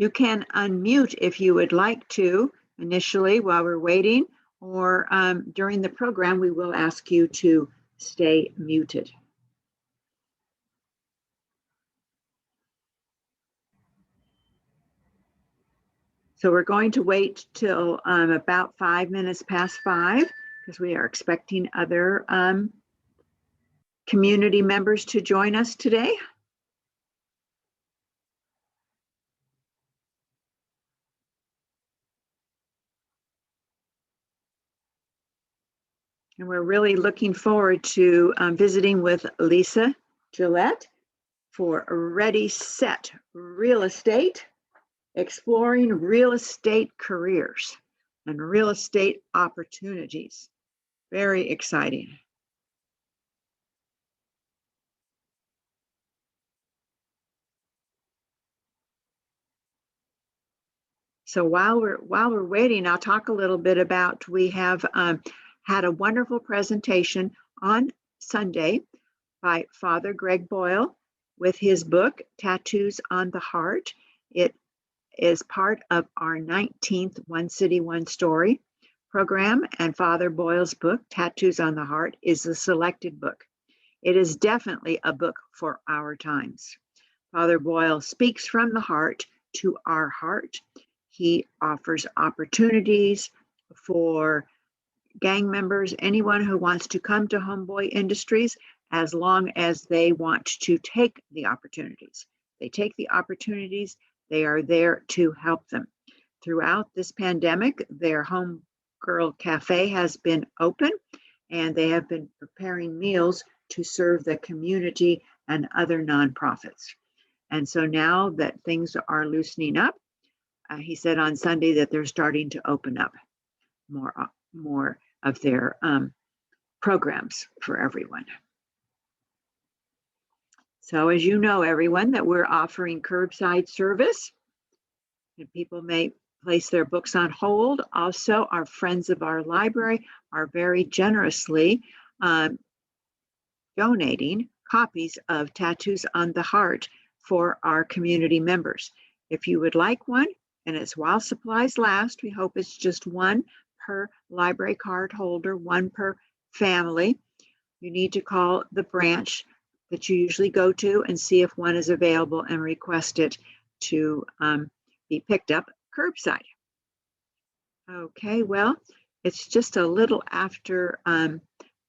You can unmute if you would like to initially while we're waiting, or during the program, we will ask you to stay muted. So we're going to wait till about 5 minutes past 5 because we are expecting other community members to join us today. And we're really looking forward to visiting with Lisa Gillett for Ready, Set Real Estate, exploring real estate careers and real estate opportunities. Very exciting. So while we're waiting, I'll talk a little bit about, we have had a wonderful presentation on Sunday by Father Greg Boyle with his book, Tattoos on the Heart. It is part of our 19th One City, One Story program, and Father Boyle's book, Tattoos on the Heart, is a selected book. It is definitely a book for our times. Father Boyle speaks from the heart to our heart. He offers opportunities for gang members, anyone who wants to come to Homeboy Industries, as long as they want to take the opportunities. They take the opportunities, they are there to help them. Throughout this pandemic, their Homegirl Cafe has been open, and they have been preparing meals to serve the community and other nonprofits. And so now that things are loosening up, he said on Sunday that they're starting to open up more of their programs for everyone. So as you know, everyone, that we're offering curbside service, and people may place their books on hold. Also, our friends of our library are very generously donating copies of Tattoos on the Heart for our community members. If you would like one, and it's while supplies last, we hope it's just one per library card holder, one per family. You need to call the branch that you usually go to and see if one is available and request it to be picked up curbside. Okay, well, it's just a little after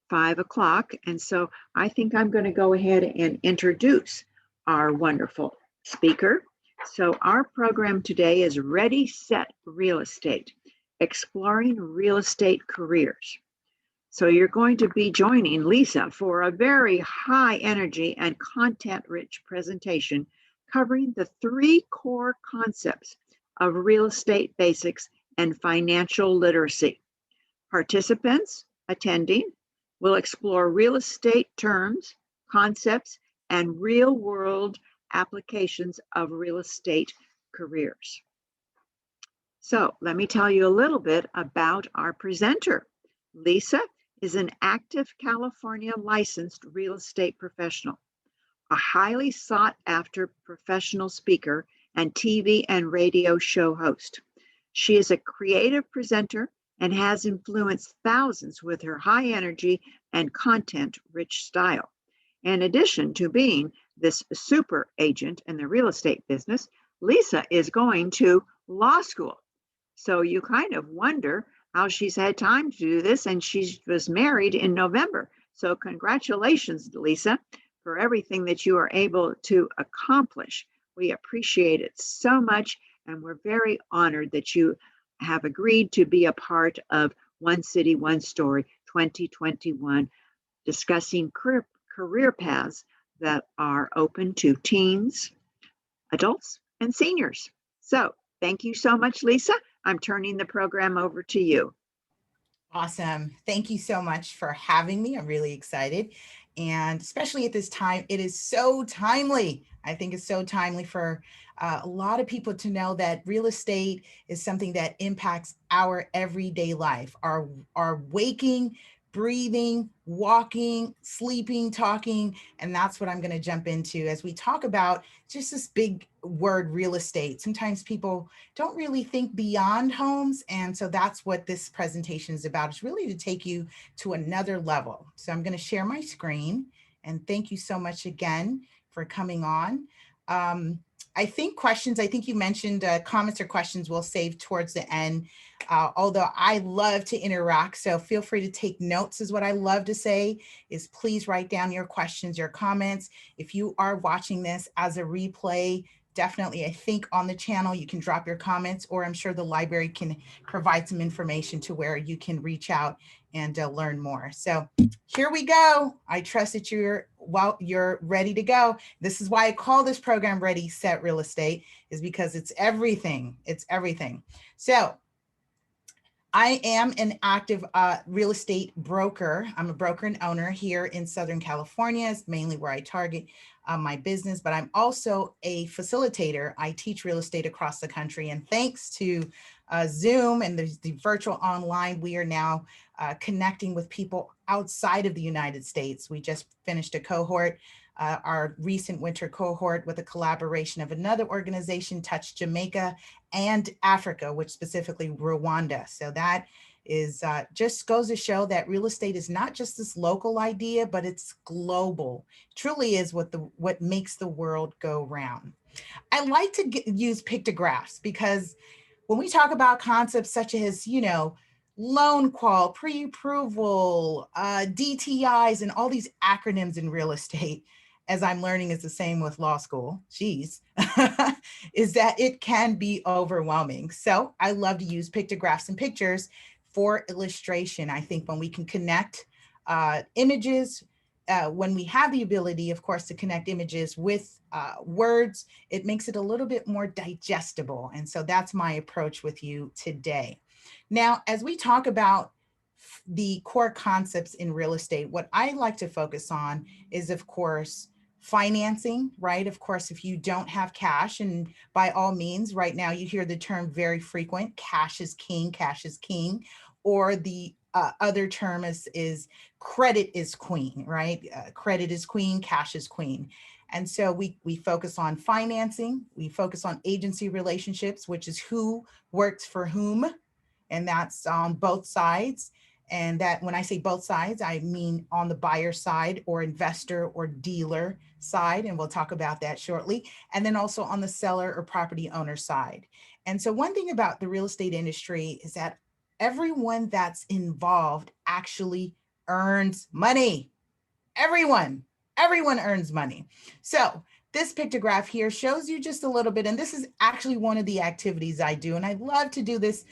5 o'clock, and so I think I'm going to go ahead and introduce our wonderful speaker. So our program today is Ready, Set Real Estate, exploring real estate careers. So you're going to be joining Lisa for a very high energy and content-rich presentation covering the 3 core concepts of real estate basics and financial literacy. Participants attending will explore real estate terms, concepts, and real-world applications of real estate careers. So let me tell you a little bit about our presenter. Lisa is an active California licensed real estate professional, a highly sought after professional speaker and TV and radio show host. She is a creative presenter and has influenced thousands with her high energy and content-rich style. In addition to being this super agent in the real estate business, Lisa is going to law school. So you kind of wonder how she's had time to do this, and she was married in November. So congratulations, Lisa, for everything that you are able to accomplish. We appreciate it so much, and we're very honored that you have agreed to be a part of One City, One Story 2021, discussing career paths that are open to teens, adults, and seniors. So thank you so much, Lisa. I'm turning the program over to you. Awesome. Thank you so much for having me. I'm really excited. And especially at this time, it is so timely. I think it's so timely for a lot of people to know that real estate is something that impacts our everyday life, our waking, breathing walking, sleeping, talking, and that's what I'm going to jump into as we talk about just this big word, real estate. Sometimes people don't really think beyond homes, and so that's what this presentation is about. It's really to take you to another level. So I'm going to share my screen, and thank you so much again for coming on. I think you mentioned comments or questions we'll save towards the end. Although I love to interact, so feel free to take notes is what I love to say, is please write down your questions, your comments. If you are watching this as a replay, definitely, I think on the channel, you can drop your comments, or I'm sure the library can provide some information to where you can reach out and learn more. So here we go. I trust that you're ready to go. This is why I call this program Ready, Set, Real Estate, is because it's everything. It's everything. So I am an active real estate broker. I'm a broker and owner here in Southern California. It's mainly where I target my business, but I'm also a facilitator. I teach real estate across the country. And thanks to Zoom and the virtual online, we are now connecting with people outside of the United States. We just finished a cohort. Our recent winter cohort with a collaboration of another organization touched Jamaica and Africa, which specifically Rwanda. So that is just goes to show that real estate is not just this local idea, but it's global. It truly is what makes the world go round. I like to use pictographs because when we talk about concepts such as, loan qual, pre-approval, DTIs, and all these acronyms in real estate, as I'm learning is the same with law school, geez, is that it can be overwhelming. So I love to use pictographs and pictures for illustration. I think when we can connect images, when we have the ability, of course, to connect images with words, it makes it a little bit more digestible. And so that's my approach with you today. Now, as we talk about the core concepts in real estate, what I like to focus on is, of course, financing, right? Of course, if you don't have cash, and by all means, right now you hear the term very frequent, cash is king, or the other term is credit is queen, right? Credit is queen, cash is queen. And so we focus on financing, we focus on agency relationships, which is who works for whom, and that's on both sides. And that when I say both sides, I mean on the buyer side or investor or dealer side, and we'll talk about that shortly. And then also on the seller or property owner side. And so one thing about the real estate industry is that everyone that's involved actually earns money. Everyone earns money. So this pictograph here shows you just a little bit, and this is actually one of the activities I do, and I love to do this.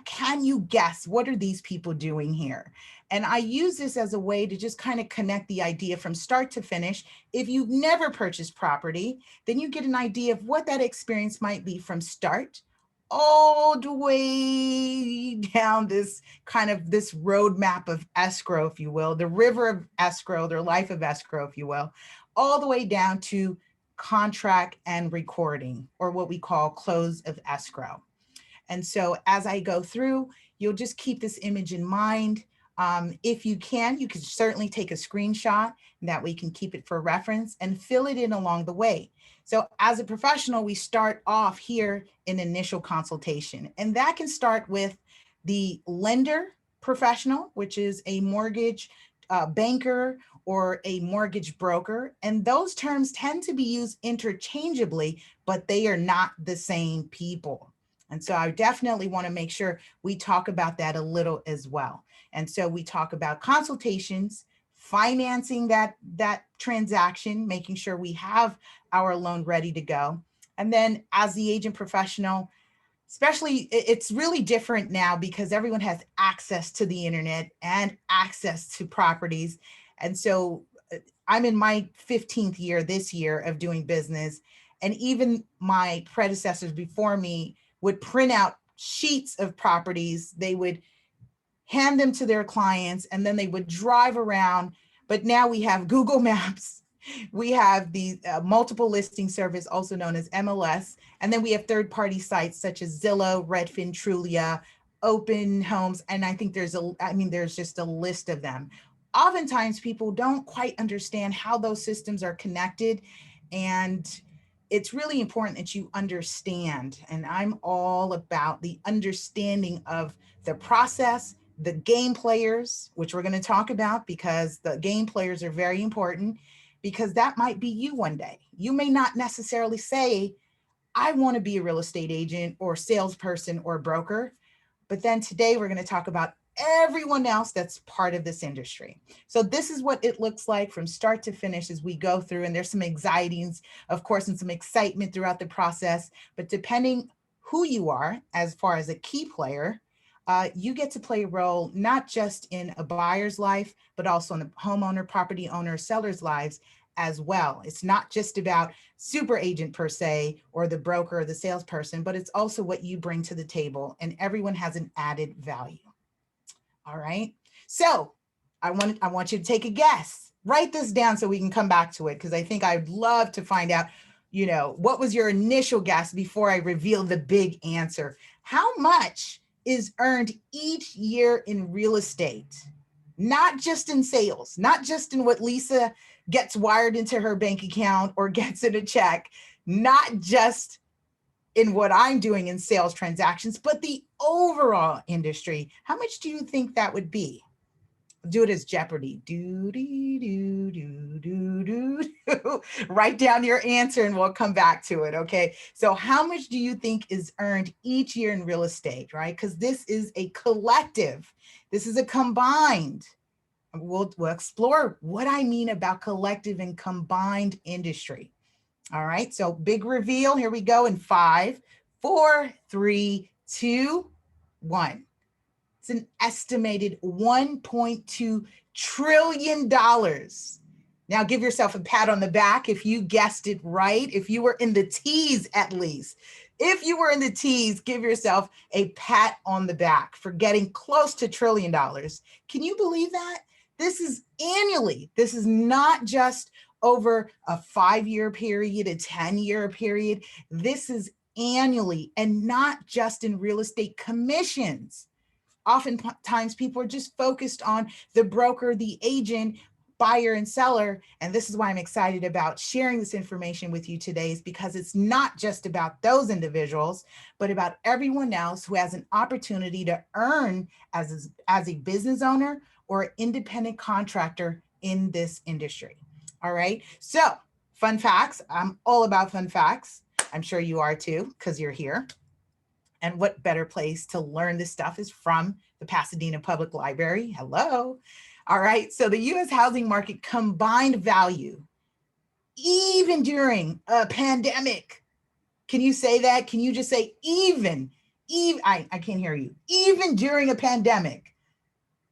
Can you guess what are these people doing here? And I use this as a way to just kind of connect the idea from start to finish. If you've never purchased property, then you get an idea of what that experience might be from start all the way down this roadmap of escrow, if you will, the river of escrow, their life of escrow, if you will, all the way down to contract and recording, or what we call close of escrow. And so as I go through, you'll just keep this image in mind. If you can certainly take a screenshot, and that way you can keep it for reference and fill it in along the way. So as a professional, we start off here in initial consultation, and that can start with the lender professional, which is a mortgage banker or a mortgage broker. And those terms tend to be used interchangeably, but they are not the same people. And so I definitely want to make sure we talk about that a little as well. And so we talk about consultations, financing that transaction, making sure we have our loan ready to go. And then as the agent professional, especially, it's really different now because everyone has access to the internet and access to properties. And so I'm in my 15th year this year of doing business. And even my predecessors before me would print out sheets of properties. They would hand them to their clients, and then they would drive around. But now we have Google Maps. We have the multiple listing service, also known as MLS. And then we have third-party sites such as Zillow, Redfin, Trulia, Open Homes. And I think there's just a list of them. oftentimes people don't quite understand how those systems are connected. And it's really important that you understand. And I'm all about the understanding of the process, the game players, which we're going to talk about because the game players are very important, because that might be you one day. You may not necessarily say, I want to be a real estate agent or salesperson or broker. But then today we're going to talk about everyone else that's part of this industry. So this is what it looks like from start to finish as we go through. And there's some anxieties, of course, and some excitement throughout the process. But depending who you are, as far as a key player, you get to play a role not just in a buyer's life, but also in the homeowner, property owner, seller's lives as well. It's not just about super agent per se, or the broker or the salesperson, but it's also what you bring to the table, and everyone has an added value. All right. So I want you to take a guess. Write this down so we can come back to it, because I think I'd love to find out, what was your initial guess before I reveal the big answer? How much is earned each year in real estate? Not just in sales, not just in what Lisa gets wired into her bank account or gets in a check, not just in what I'm doing in sales transactions, but the overall industry. How much do you think that would be? Do it as Jeopardy. Do, do, do, do, do, do, do. Write down your answer and we'll come back to it, okay? So how much do you think is earned each year in real estate, right? Because this is a collective. This is a combined. We'll explore what I mean about collective and combined industry. All right, so big reveal. Here we go in 5, 4, 3, 2, 1. It's an estimated $1.2 trillion. Now give yourself a pat on the back if you guessed it right, if you were in the T's at least. If you were in the T's, give yourself a pat on the back for getting close to $1 trillion. Can you believe that? This is annually. This is not just over a 5-year period, a 10-year period. This is annually, and not just in real estate commissions. Oftentimes people are just focused on the broker, the agent, buyer and seller. And this is why I'm excited about sharing this information with you today, is because it's not just about those individuals, but about everyone else who has an opportunity to earn as a business owner or independent contractor in this industry. All right. So fun facts. I'm all about fun facts. I'm sure you are too, because you're here. And what better place to learn this stuff is from the Pasadena Public Library. Hello. All right. So the U.S. housing market combined value, even during a pandemic. Can you say that? Can you just say even I can't hear you. Even during a pandemic,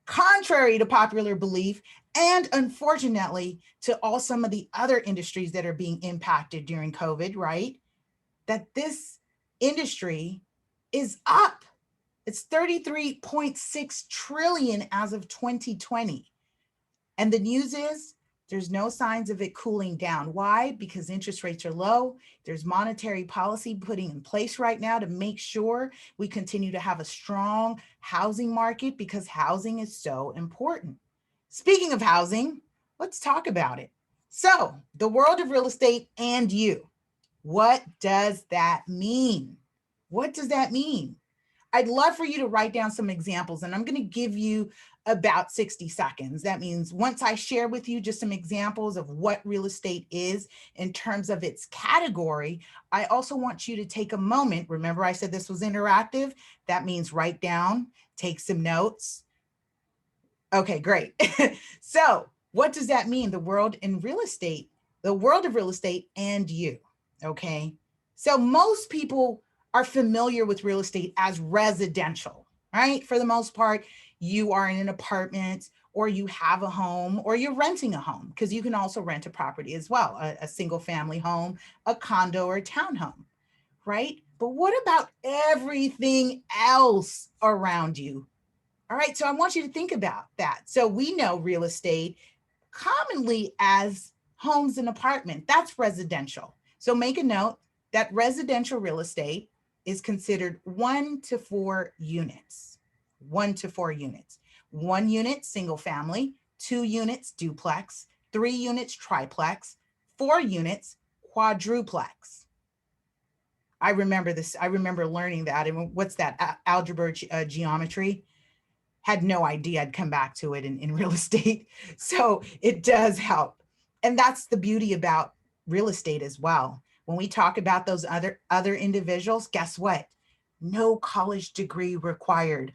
contrary to popular belief, and unfortunately to all some of the other industries that are being impacted during COVID, right? That this industry is up. It's 33.6 trillion as of 2020. And the news is there's no signs of it cooling down. Why? Because interest rates are low. There's monetary policy putting in place right now to make sure we continue to have a strong housing market, because housing is so important. Speaking of housing, let's talk about it. So the world of real estate and you. What does that mean? What does that mean? I'd love for you to write down some examples, and I'm going to give you about 60 seconds. That means once I share with you just some examples of what real estate is in terms of its category, I also want you to take a moment. Remember, I said this was interactive. That means write down, take some notes. Okay, great. So what does that mean? The world of real estate and you. Okay. So most people are familiar with real estate as residential, right? For the most part, you are in an apartment, or you have a home, or you're renting a home, because you can also rent a property as well, a single family home, a condo, or a townhome, right? But what about everything else around you? All right, so I want you to think about that. So we know real estate commonly as homes and apartment. That's residential. So make a note that residential real estate is considered 1 to 4 units. 1 to 4 units. 1 unit, single family. 2 units duplex, 3 units triplex, 4 units quadruplex. I remember this. I remember learning that. And what's that? Algebra, geometry. Had no idea I'd come back to it in real estate. So it does help. And that's the beauty about real estate as well. When we talk about those other individuals, guess what? No college degree required.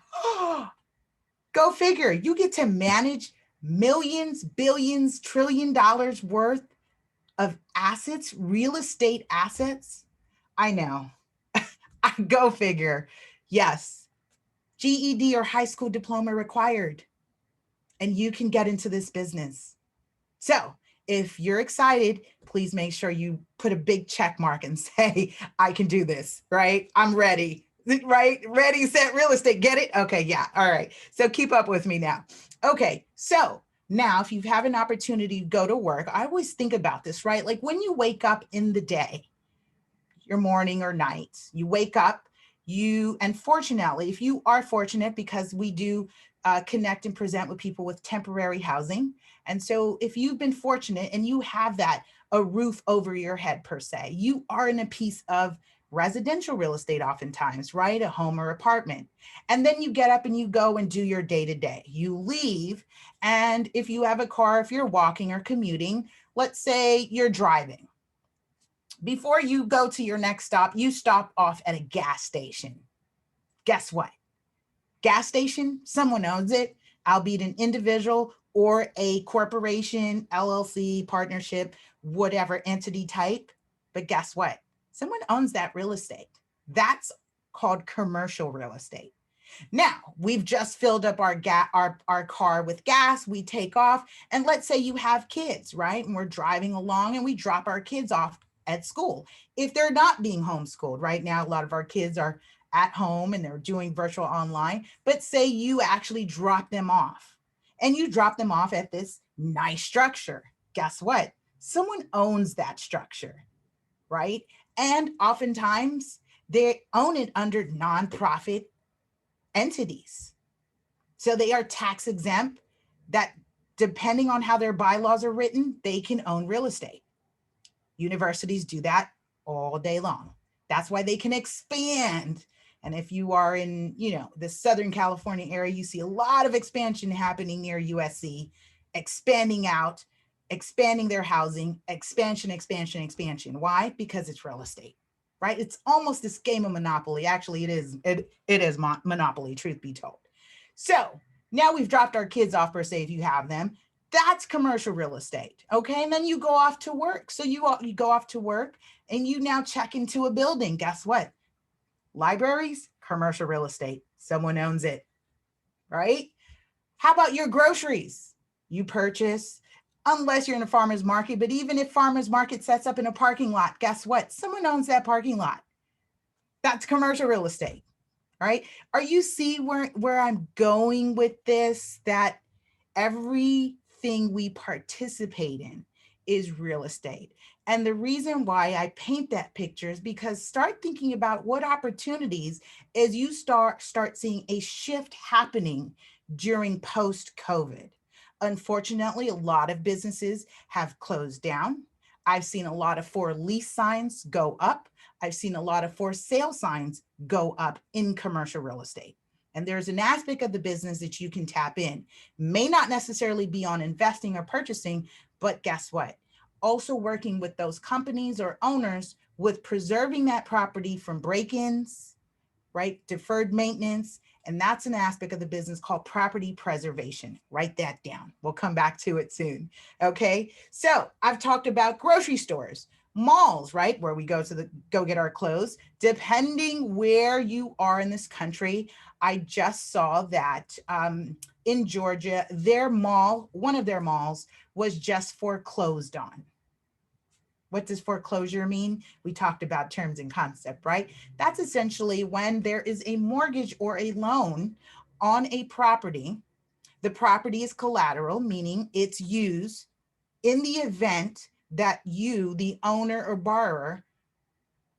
Go figure. You get to manage millions, billions, $1 trillion worth of assets, real estate assets. I know. Go figure. Yes. GED or high school diploma required. And you can get into this business. So if you're excited, please make sure you put a big check mark and say, I can do this, right? I'm ready, right? Ready, set, real estate. Get it? Okay, yeah. All right. So keep up with me now. Okay. So now if you have an opportunity to go to work, I always think about this, right? Like when you wake up in the day, your morning or night, you wake up, and fortunately, if you are fortunate, because we do connect and present with people with temporary housing. And so if you've been fortunate and you have a roof over your head per se, you are in a piece of residential real estate oftentimes, right? A home or apartment. And then you get up and you go and do your day to day. You leave. And if you have a car, if you're walking or commuting, let's say you're driving. Before you go to your next stop, you stop off at a gas station. Guess what? Gas station, someone owns it, albeit an individual or a corporation, LLC, partnership, whatever entity type. But guess what? Someone owns that real estate. That's called commercial real estate. Now, we've just filled up our car with gas, we take off, and let's say you have kids, right? And we're driving along and we drop our kids off at school. If they're not being homeschooled right now, a lot of our kids are at home and they're doing virtual online, but say you actually drop them off and you drop them off at this nice structure. Guess what? Someone owns that structure, right? And oftentimes they own it under nonprofit entities. So they are tax exempt, that depending on how their bylaws are written, they can own real estate. Universities do that all day long. That's why they can expand. And if you are in, the Southern California area, you see a lot of expansion happening near USC, expanding out, expanding their housing, expansion. Why? Because it's real estate, right? It's almost this game of Monopoly. Actually, it is Monopoly, truth be told. So now we've dropped our kids off, per se, if you have them. That's commercial real estate. Okay. And then you go off to work. So you go off to work and you now check into a building. Guess what? Libraries, commercial real estate. Someone owns it, right? How about your groceries? You purchase, unless you're in a farmer's market, but even if farmer's market sets up in a parking lot, guess what? Someone owns that parking lot. That's commercial real estate, right? Are you see where I'm going with this? That everything we participate in is real estate. And the reason why I paint that picture is because start thinking about what opportunities as you start seeing a shift happening during post-COVID. Unfortunately, a lot of businesses have closed down. I've seen a lot of for lease signs go up. I've seen a lot of for sale signs go up in commercial real estate. And there's an aspect of the business that you can tap in. May not necessarily be on investing or purchasing, but guess what? Also working with those companies or owners with preserving that property from break-ins, right? Deferred maintenance. And that's an aspect of the business called property preservation. Write that down. We'll come back to it soon. Okay. So I've talked about grocery stores, malls, right? Where we go get our clothes. Depending where you are in this country, I just saw that in Georgia, one of their malls was just foreclosed on. What does foreclosure mean? We talked about terms and concept, right? That's essentially when there is a mortgage or a loan on a property. The property is collateral, meaning it's used in the event that you, the owner or borrower,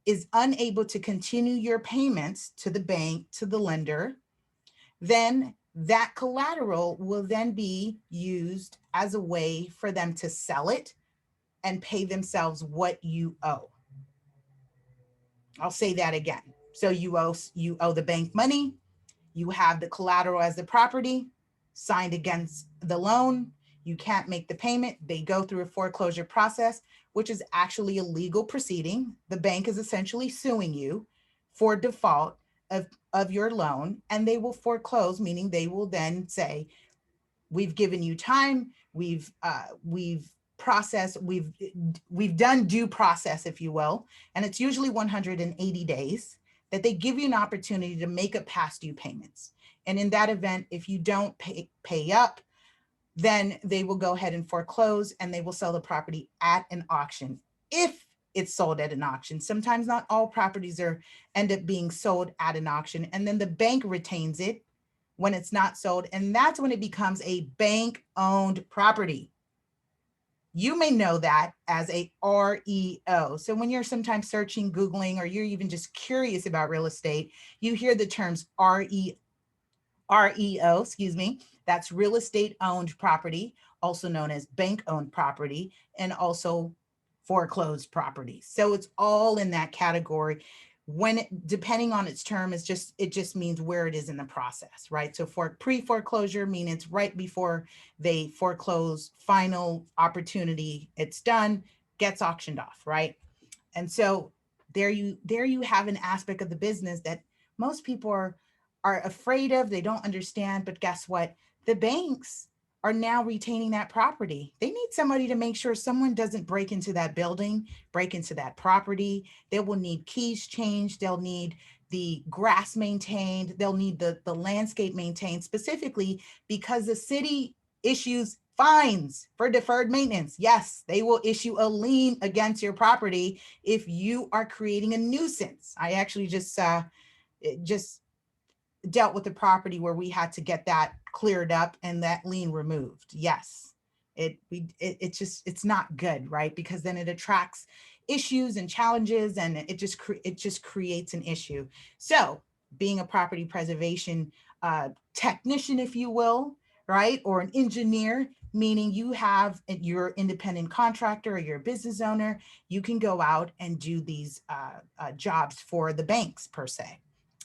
is unable to continue your payments to the bank, to the lender. Then that collateral will then be used as a way for them to sell it and pay themselves what you owe. I'll say that again. So you owe the bank money, you have the collateral as the property signed against the loan. You can't make the payment. They go through a foreclosure process, which is actually a legal proceeding. The bank is essentially suing you for default of your loan, and they will foreclose, meaning they will then say, we've given you time, we've processed, we've done due process, if you will, and it's usually 180 days that they give you an opportunity to make up past due payments. And in that event, if you don't pay up, then they will go ahead and foreclose and they will sell the property at an auction. If it's sold at an auction, sometimes not all properties end up being sold at an auction, and then the bank retains it when it's not sold. And that's when it becomes a bank-owned property. You may know that as a REO. So when you're sometimes searching, Googling, or you're even just curious about real estate, you hear the terms REO, that's real estate owned property, also known as bank owned property, and also foreclosed property. So it's all in that category. Depending on its term, it just means where it is in the process, right? So for pre-foreclosure, mean it's right before they foreclose, final opportunity, it's done, gets auctioned off, right? And so there you have an aspect of the business that most people are afraid of, they don't understand, but guess what? The banks are now retaining that property. They need somebody to make sure someone doesn't break into that building, break into that property. They will need keys changed. They'll need the grass maintained. They'll need the landscape maintained, specifically because the city issues fines for deferred maintenance. Yes, they will issue a lien against your property if you are creating a nuisance. I actually just dealt with a property where we had to get that cleared up and that lien removed. Yes, it's not good, right? Because then it attracts issues and challenges, and it just creates an issue. So being a property preservation technician, if you will, right, or an engineer, meaning you're independent contractor or you're a business owner, you can go out and do these jobs for the banks per se.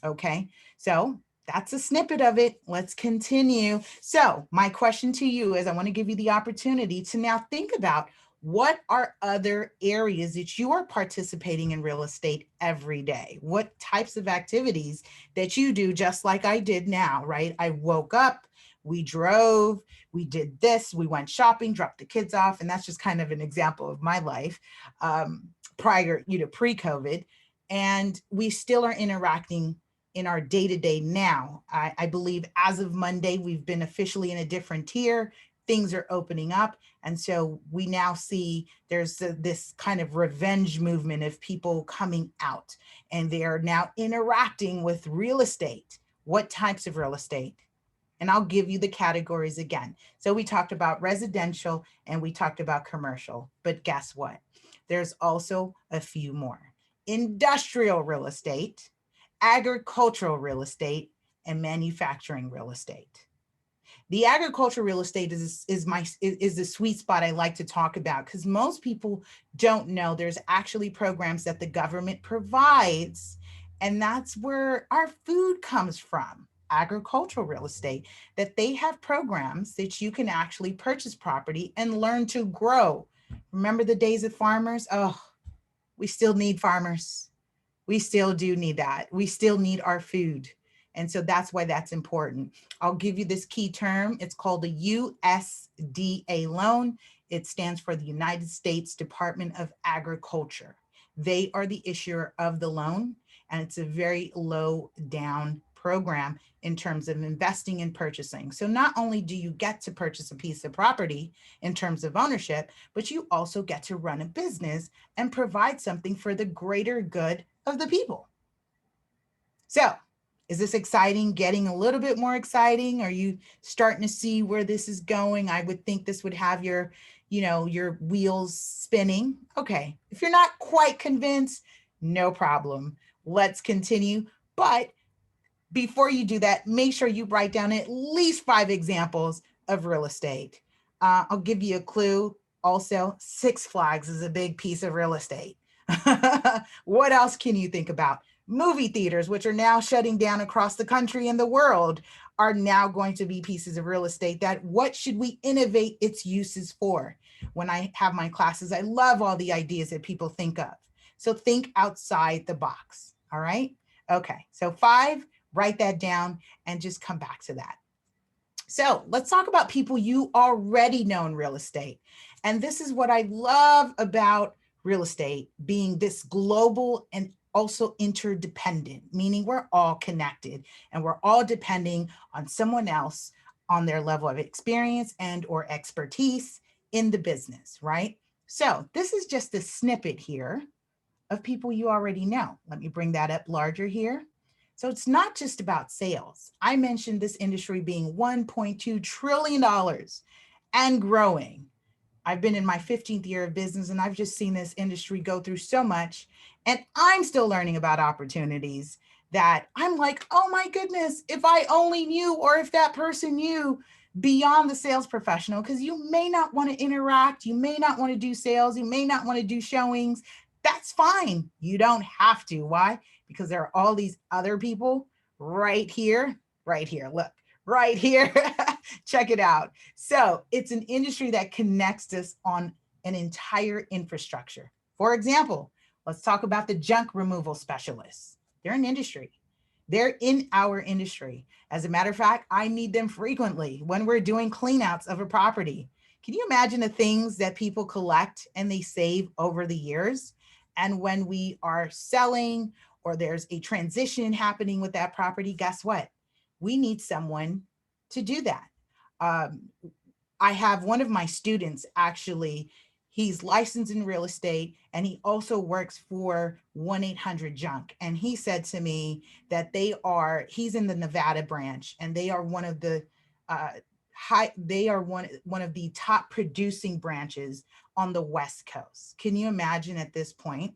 Okay, so that's a snippet of it. Let's continue. So my question to you is, I want to give you the opportunity to now think about what are other areas that you are participating in real estate every day? What types of activities that you do, just like I did now, right? I woke up, we drove, we did this, we went shopping, dropped the kids off. And that's just kind of an example of my life pre-COVID. And we still are interacting in our day-to-day now. I believe as of Monday, we've been officially in a different tier. Things are opening up. And so we now see there's this kind of revenge movement of people coming out, and they are now interacting with real estate. What types of real estate? And I'll give you the categories again. So we talked about residential and we talked about commercial, but guess what? There's also a few more. Industrial real estate, agricultural real estate, and manufacturing real estate. The agricultural real estate is the sweet spot I like to talk about, because most people don't know there's actually programs that the government provides, and that's where our food comes from. Agricultural real estate, that they have programs that you can actually purchase property and learn to grow. Remember the days of farmers? Oh, we still need farmers. We still do need that. We still need our food. And so that's why that's important. I'll give you this key term. It's called a USDA loan. It stands for the United States Department of Agriculture. They are the issuer of the loan, and it's a very low down program in terms of investing and purchasing. So not only do you get to purchase a piece of property in terms of ownership, but you also get to run a business and provide something for the greater good of the people. So is this exciting? Getting a little bit more exciting? Are you starting to see where this is going? I would think this would have your wheels spinning. Okay, if you're not quite convinced, no problem. Let's continue. But before you do that, make sure you write down at least 5 examples of real estate. I'll give you a clue. Also, Six Flags is a big piece of real estate. What else can you think about? Movie theaters, which are now shutting down across the country and the world, are now going to be pieces of real estate that what should we innovate its uses for? When I have my classes, I love all the ideas that people think of. So think outside the box, all right? Okay, so 5, write that down and just come back to that. So let's talk about people you already know in real estate. And this is what I love about real estate being this global and also interdependent, meaning we're all connected and we're all depending on someone else on their level of experience and or expertise in the business, right? So this is just a snippet here of people you already know. Let me bring that up larger here. So it's not just about sales. I mentioned this industry being $1.2 trillion and growing. I've been in my 15th year of business and I've just seen this industry go through so much. And I'm still learning about opportunities that I'm like, oh my goodness, if I only knew, or if that person knew beyond the sales professional, because you may not want to interact, you may not want to do sales, you may not want to do showings. That's fine. You don't have to. Why? Because there are all these other people right here, look, right here. Check it out. So it's an industry that connects us on an entire infrastructure. For example, let's talk about the junk removal specialists. They're an industry. They're in our industry. As a matter of fact, I need them frequently when we're doing cleanouts of a property. Can you imagine the things that people collect and they save over the years? And when we are selling or there's a transition happening with that property, guess what? We need someone to do that. I have one of my students, actually, he's licensed in real estate and he also works for 1-800-JUNK. And he said to me that he's in the Nevada branch and they are one of the one of the top producing branches on the West Coast. Can you imagine at this point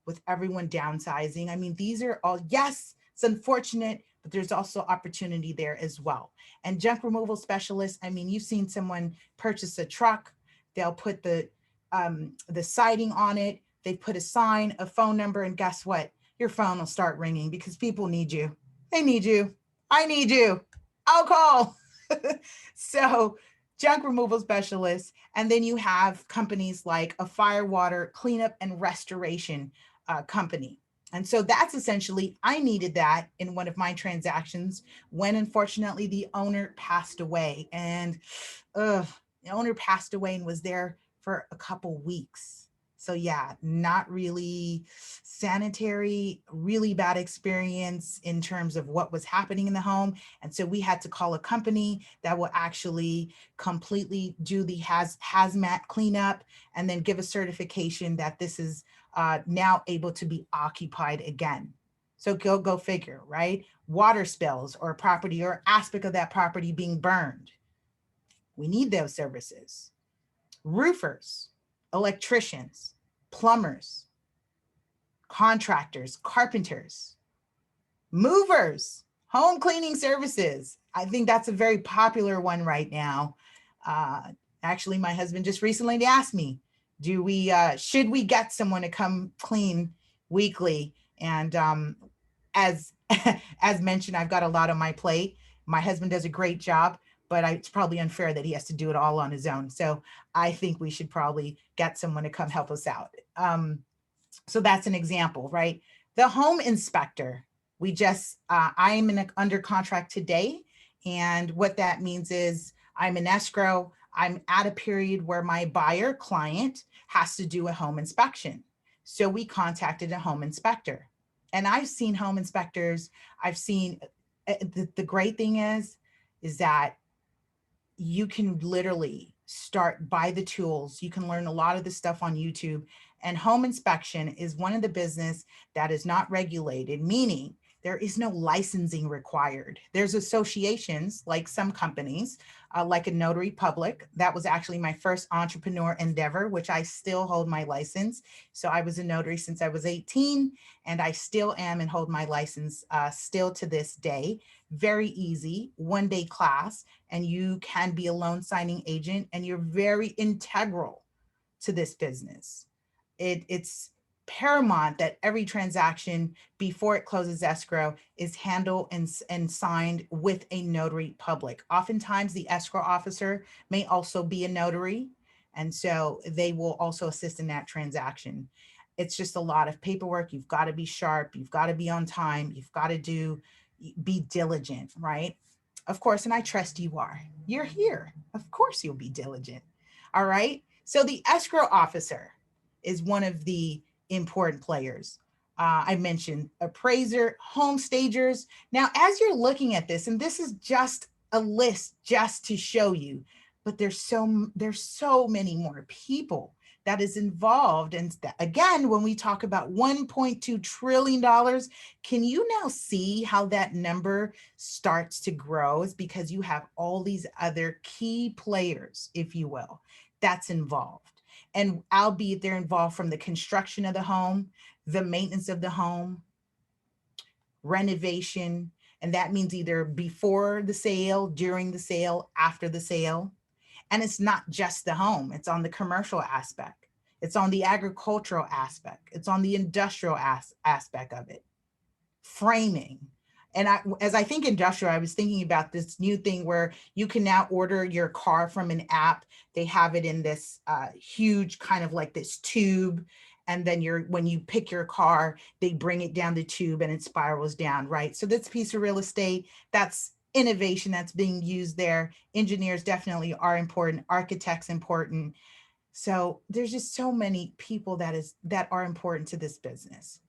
with everyone downsizing? I mean, these are all, yes, it's unfortunate, but there's also opportunity there as well. And junk removal specialists, I mean, you've seen someone purchase a truck, they'll put the siding on it, they put a sign, a phone number, and guess what? Your phone will start ringing because people need you. They need you. I need you. I'll call. So junk removal specialists. And then you have companies like a fire water cleanup and restoration company. And so that's essentially, I needed that in one of my transactions when unfortunately the owner passed away. And the owner passed away and was there for a couple weeks. So yeah, not really sanitary, really bad experience in terms of what was happening in the home. And so we had to call a company that will actually completely do the hazmat cleanup and then give a certification that this is now able to be occupied again. So go figure, right? Water spills or a property or aspect of that property being burned. We need those services. Roofers, electricians, plumbers, contractors, carpenters, movers, home cleaning services. I think that's a very popular one right now. Actually, my husband just recently asked me, should we get someone to come clean weekly? And as mentioned, I've got a lot on my plate. My husband does a great job, but it's probably unfair that he has to do it all on his own. So I think we should probably get someone to come help us out. So that's an example, right? The home inspector, I'm under contract today. And what that means is I'm in escrow. I'm at a period where my buyer client has to do a home inspection. So we contacted a home inspector. And I've seen home inspectors. The great thing is that you can literally buy the tools. You can learn a lot of the stuff on YouTube. And home inspection is one of the business that is not regulated, meaning There is no licensing required. There's associations like some companies, like a notary public. That was actually my first entrepreneur endeavor, which I still hold my license. So I was a notary since I was 18, and I still am and hold my license still to this day. Very easy, one-day class, and you can be a loan signing agent, and you're very integral to this business. It's paramount that every transaction before it closes escrow is handled and signed with a notary public. Oftentimes the escrow officer may also be a notary, and so they will also assist in that transaction. It's just a lot of paperwork. You've got to be sharp. You've got to be on time. You've got to be diligent, right? Of course, and I trust you are. You're here. Of course you'll be diligent. All right. So the escrow officer is one of the important players. I mentioned appraiser, home stagers. Now, as you're looking at this, and this is just a list just to show you, but there's so many more people that is involved. And again, when we talk about $1.2 trillion, can you now see how that number starts to grow? Is because you have all these other key players, if you will, that's involved. And albeit they're involved from the construction of the home, the maintenance of the home, renovation, and that means either before the sale, during the sale, after the sale. And it's not just the home, it's on the commercial aspect. It's on the agricultural aspect. It's on the industrial aspect of it. Framing. And as I think industrial, I was thinking about this new thing where you can now order your car from an app. They have it in this huge kind of like this tube. And then when you pick your car, they bring it down the tube and it spirals down, right? So this piece of real estate, that's innovation that's being used there. Engineers definitely are important. Architects important. So there's just so many people that are important to this business.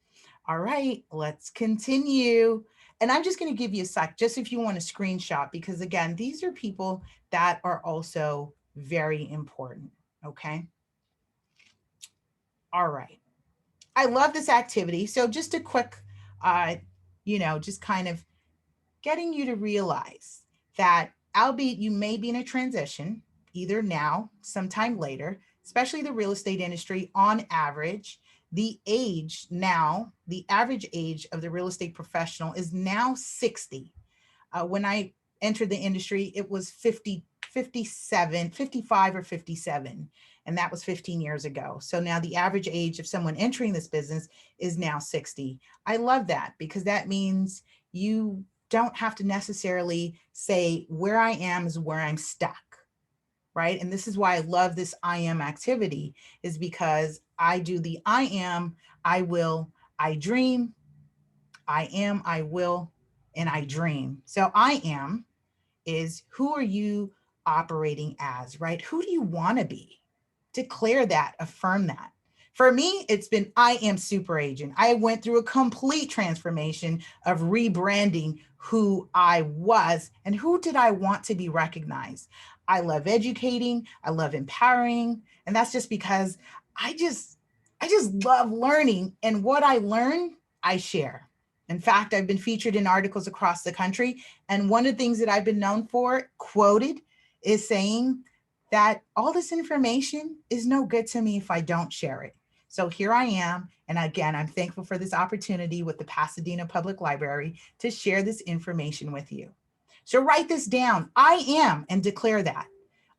All right, let's continue. And I'm just going to give you a sec, just if you want to screenshot, because again, these are people that are also very important. Okay. All right. I love this activity. So just a quick, just kind of getting you to realize that albeit you may be in a transition, either now, sometime later, especially the real estate industry, on average, the average age of the real estate professional is now 60. When I entered the industry, it was 50, 57, 55 or 57. And that was 15 years ago. So now the average age of someone entering this business is now 60. I love that because that means you don't have to necessarily say where I am is where I'm stuck, right? And this is why I love this I am activity, is because I do the I am, I will, I dream, I am, I will, and I dream. So I am is who are you operating as, right? Who do you want to be? Declare that, affirm that. For me, it's been I am super agent. I went through a complete transformation of rebranding who I was and who did I want to be recognized. I love educating, I love empowering, and that's just because I just love learning, and what I learn, I share. In fact, I've been featured in articles across the country, and one of the things that I've been known for, quoted, is saying that all this information is no good to me if I don't share it. So here I am. And again, I'm thankful for this opportunity with the Pasadena Public Library to share this information with you. So write this down. I am, and declare that.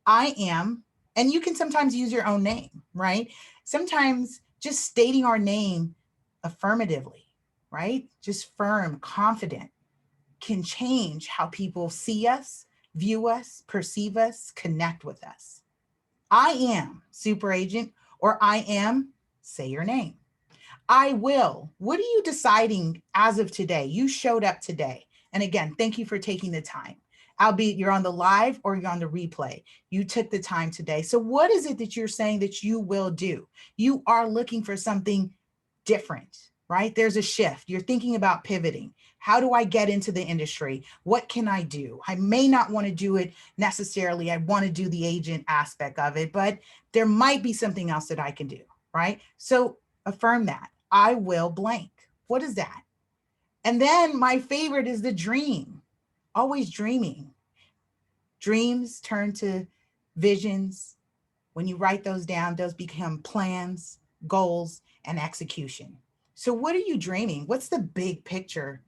I am, and you can sometimes use your own name, right? Sometimes just stating our name affirmatively, right? Just firm, confident, can change how people see us, view us, perceive us, connect with us. I am super agent, or I am, say your name. I will. What are you deciding as of today? You showed up today. And again, thank you for taking the time. Albeit you're on the live or you're on the replay. You took the time today. So what is it that you're saying that you will do? You are looking for something different, right? There's a shift. You're thinking about pivoting. How do I get into the industry? What can I do? I may not want to do it necessarily. I want to do the agent aspect of it, but there might be something else that I can do, right? So affirm that. I will blank. What is that? And then my favorite is the dream, always dreaming. Dreams turn to visions. When you write those down, those become plans, goals, and execution. So what are you dreaming? What's the big picture?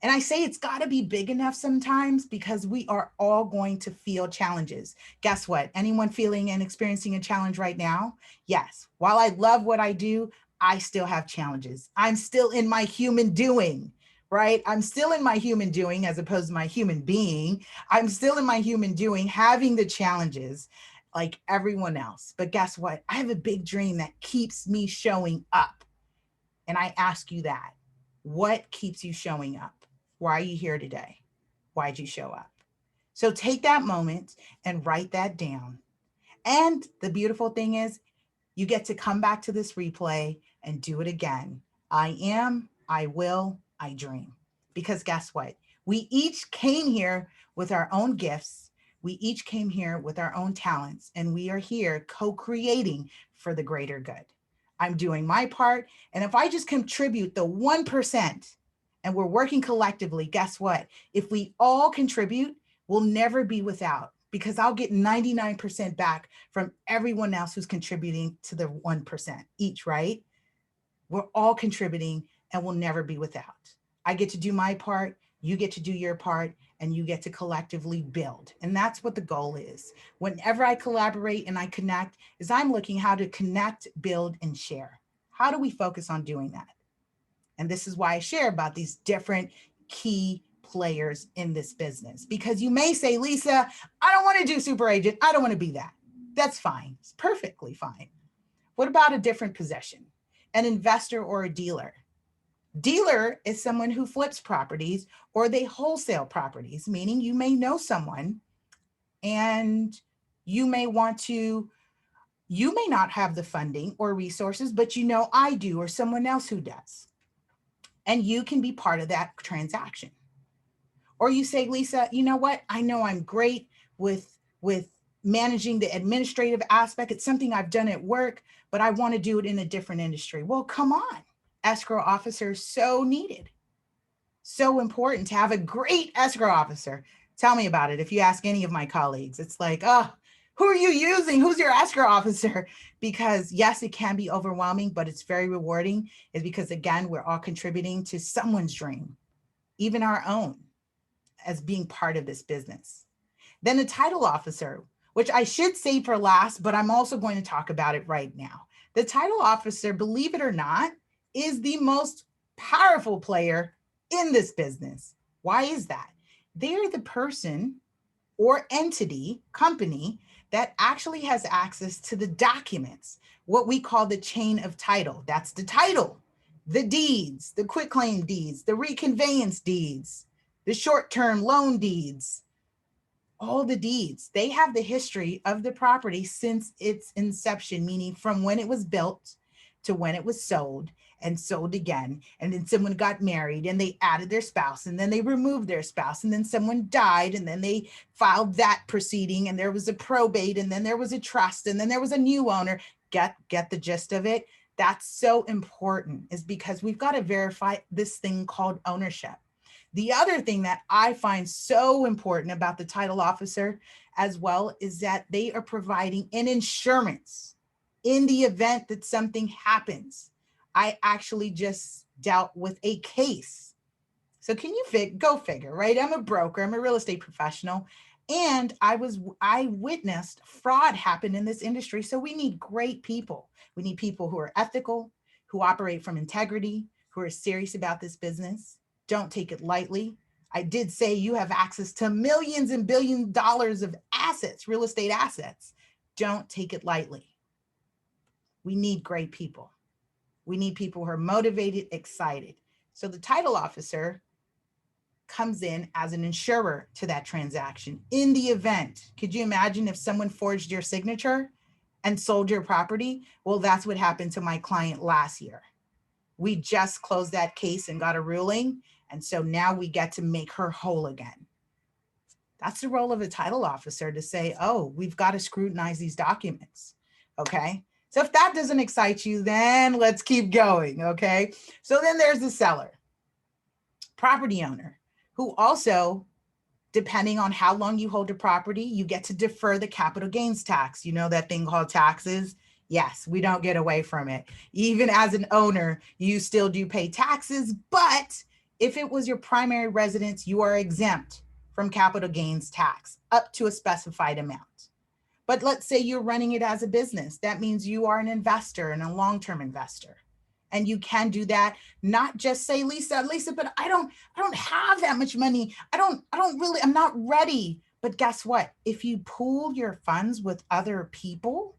And I say it's got to be big enough sometimes because we are all going to feel challenges. Guess what? Anyone feeling and experiencing a challenge right now? Yes. While I love what I do, I still have challenges. I'm still in my human doing, right? I'm still in my human doing as opposed to my human being. I'm still in my human doing, having the challenges like everyone else. But guess what? I have a big dream that keeps me showing up. And I ask you that. What keeps you showing up? Why are you here today? Why'd you show up? So take that moment and write that down. And the beautiful thing is you get to come back to this replay and do it again. I am, I will, I dream. Because guess what? We each came here with our own gifts. We each came here with our own talents, and we are here co-creating for the greater good. I'm doing my part. And if I just contribute the 1%, and we're working collectively, guess what? If we all contribute, we'll never be without, because I'll get 99% back from everyone else who's contributing to the 1% each, right? We're all contributing and we'll never be without. I get to do my part, you get to do your part, and you get to collectively build. And that's what the goal is. Whenever I collaborate and I connect, is I'm looking how to connect, build, and share. How do we focus on doing that? And this is why I share about these different key players in this business. Because you may say, Lisa, I don't want to do super agent. I don't want to be that. That's fine. It's perfectly fine. What about a different position? An investor or a dealer? Dealer is someone who flips properties or they wholesale properties, meaning you may know someone and you may want to, you may not have the funding or resources, but you know I do or someone else who does. And you can be part of that transaction. Or you say, Lisa, you know what? I know I'm great with managing the administrative aspect. It's something I've done at work, but I want to do it in a different industry. Well, come on. Escrow officer is so needed. So important to have a great escrow officer. Tell me about it. If you ask any of my colleagues, it's like, oh, who are you using? Who's your escrow officer? Because yes, it can be overwhelming, but it's very rewarding. Is because again, we're all contributing to someone's dream, even our own, as being part of this business. Then the title officer, which I should save for last, but I'm also going to talk about it right now. The title officer, believe it or not, is the most powerful player in this business. Why is that? They're the person or entity, company, that actually has access to the documents, what we call the chain of title. That's the title, the deeds, the quitclaim deeds, the reconveyance deeds, the short-term loan deeds, all the deeds. They have the history of the property since its inception, meaning from when it was built to when it was sold and sold again. And then someone got married and they added their spouse and then they removed their spouse and then someone died and then they filed that proceeding and there was a probate and then there was a trust and then there was a new owner. Get the gist of it? That's so important, is because we've got to verify this thing called ownership. The other thing that I find so important about the title officer as well is that they are providing an insurance in the event that something happens. I actually just dealt with a case. So can you go figure, right? I'm a broker, I'm a real estate professional, and I witnessed fraud happen in this industry. So we need great people. We need people who are ethical, who operate from integrity, who are serious about this business. Don't take it lightly. I did say you have access to millions and billions of dollars of assets, real estate assets. Don't take it lightly. We need great people. We need people who are motivated, excited. So the title officer comes in as an insurer to that transaction in the event. Could you imagine if someone forged your signature and sold your property? Well, that's what happened to my client last year. We just closed that case and got a ruling. And so now we get to make her whole again. That's the role of a title officer, to say, oh, we've got to scrutinize these documents. Okay. So if that doesn't excite you, then let's keep going. Okay. So then there's the seller. property owner who also, depending on how long you hold the property, you get to defer the capital gains tax. You know that thing called taxes? Yes, we don't get away from it. Even as an owner, you still do pay taxes, but if it was your primary residence, you are exempt from capital gains tax up to a specified amount. But let's say you're running it as a business. That means you are an investor and a long-term investor. And you can do that, not just say, Lisa, but I don't have that much money. I'm not ready. But guess what? If you pool your funds with other people,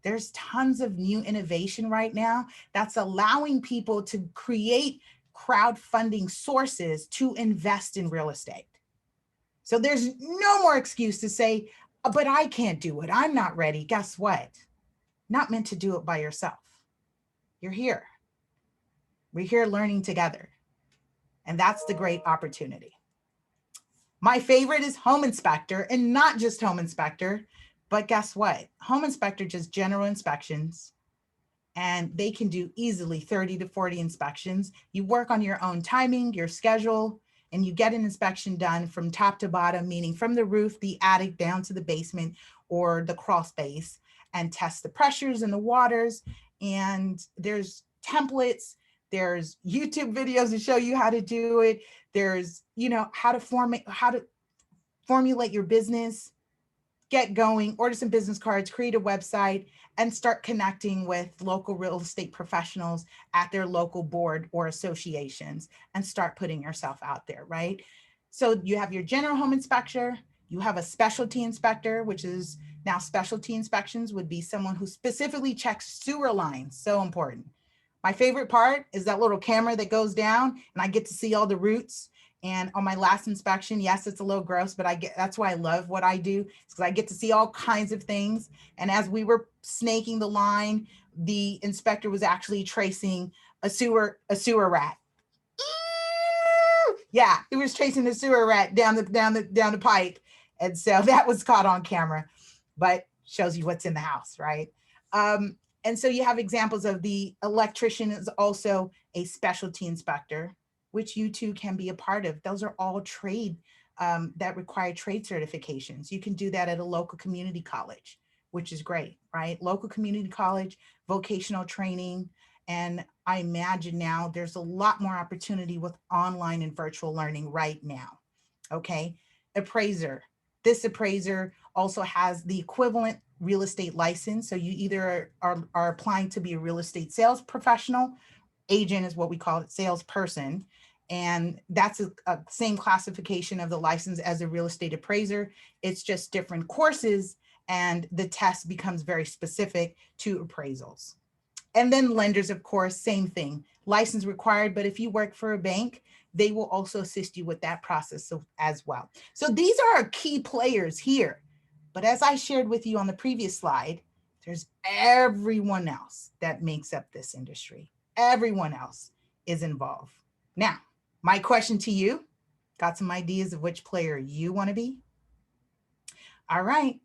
there's tons of new innovation right now that's allowing people to create crowdfunding sources to invest in real estate. So there's no more excuse to say, but I can't do it. I'm not ready. Guess what? Not meant to do it by yourself. You're here. We're here learning together. And that's the great opportunity. My favorite is home inspector, and not just home inspector, but guess what? Home inspector just general inspections, and they can do easily 30 to 40 inspections. You work on your own timing, your schedule, and you get an inspection done from top to bottom, meaning from the roof, the attic, down to the basement or the crawl space, and test the pressures and the waters. And there's templates, there's YouTube videos to show you how to do it. There's, how to formulate your business, get going, order some business cards, create a website, and start connecting with local real estate professionals at their local board or associations and start putting yourself out there, right? So you have your general home inspector, you have a specialty inspector, which is now specialty inspections would be someone who specifically checks sewer lines. So important. My favorite part is that little camera that goes down and I get to see all the roots. And on my last inspection, yes, it's a little gross, but that's why I love what I do, because I get to see all kinds of things. And as we were snaking the line, the inspector was actually tracing a sewer rat. Yeah, he was tracing the sewer rat down the pipe. And so that was caught on camera, but shows you what's in the house, right? And so you have examples of the electrician is also a specialty inspector, which you too can be a part of. Those are all trade that require trade certifications. You can do that at a local community college, which is great, right? Local community college, vocational training. And I imagine now there's a lot more opportunity with online and virtual learning right now, okay? Appraiser. This appraiser also has the equivalent real estate license. So you either are applying to be a real estate sales professional, agent is what we call it, salesperson. And that's a same classification of the license as a real estate appraiser. It's just different courses and the test becomes very specific to appraisals. And then lenders, of course, same thing, license required, but if you work for a bank, they will also assist you with that process as well. So these are our key players here. But as I shared with you on the previous slide, there's everyone else that makes up this industry. Everyone else is involved. Now, my question to you, got some ideas of which player you want to be? All right,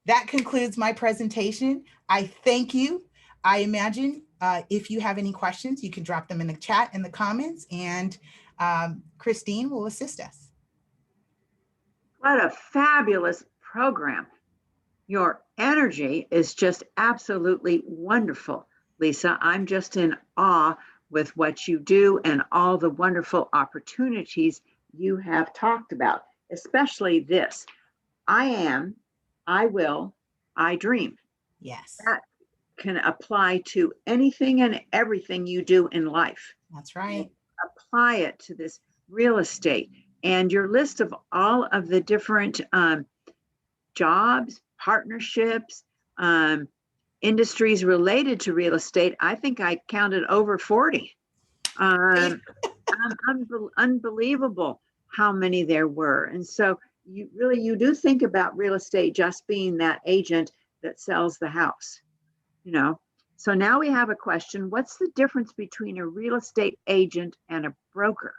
that concludes my presentation. I thank you. I imagine if you have any questions, you can drop them in the chat in the comments, and Christine will assist us. What a fabulous program. Your energy is just absolutely wonderful, Lisa. I'm just in awe with what you do and all the wonderful opportunities you have talked about, especially this. I am, I will, I dream. Yes. That can apply to anything and everything you do in life. That's right. Apply it to this real estate, and your list of all of the different jobs, partnerships, industries related to real estate. I think I counted over 40. Unbelievable how many there were. And so you do think about real estate just being that agent that sells the house, So now we have a question. What's the difference between a real estate agent and a broker?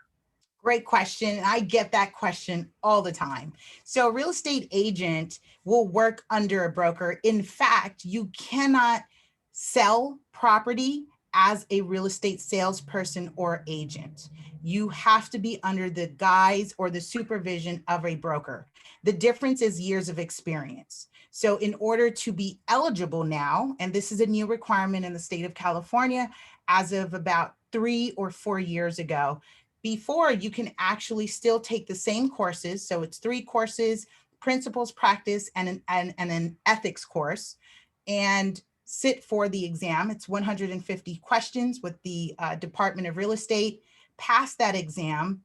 Great question. I get that question all the time. So a real estate agent will work under a broker. In fact, you cannot sell property as a real estate salesperson or agent. You have to be under the guise or the supervision of a broker. The difference is years of experience. So in order to be eligible now, and this is a new requirement in the state of California as of about 3 or 4 years ago, before you can actually still take the same courses. So it's 3 courses, principles, practice, and an ethics course, and sit for the exam. It's 150 questions with the Department of Real Estate. Pass that exam.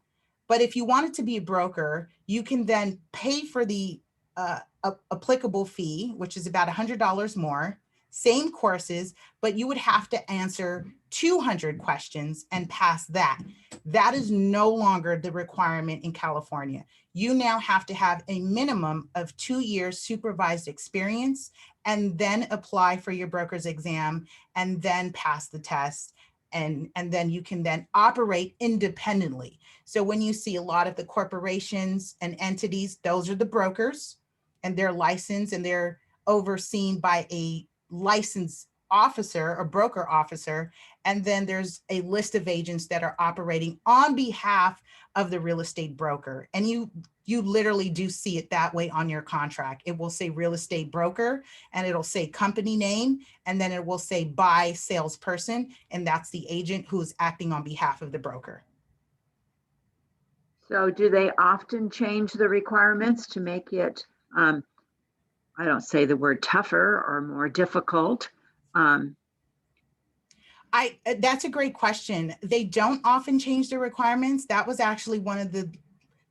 But if you wanted to be a broker, you can then pay for the applicable fee, which is about $100 more, same courses, but you would have to answer 200 questions and pass that. That is no longer the requirement in California. You now have to have a minimum of 2 years supervised experience and then apply for your broker's exam and then pass the test. And then you can then operate independently. So when you see a lot of the corporations and entities, those are the brokers, and they're licensed and they're overseen by a licensed officer or broker officer. And then there's a list of agents that are operating on behalf of the real estate broker. And you literally do see it that way on your contract. It will say real estate broker, and it'll say company name, and then it will say by salesperson, and that's the agent who's acting on behalf of the broker. So do they often change the requirements to make it, I don't say the word tougher or more difficult? That's a great question. They don't often change the requirements. That was actually one of the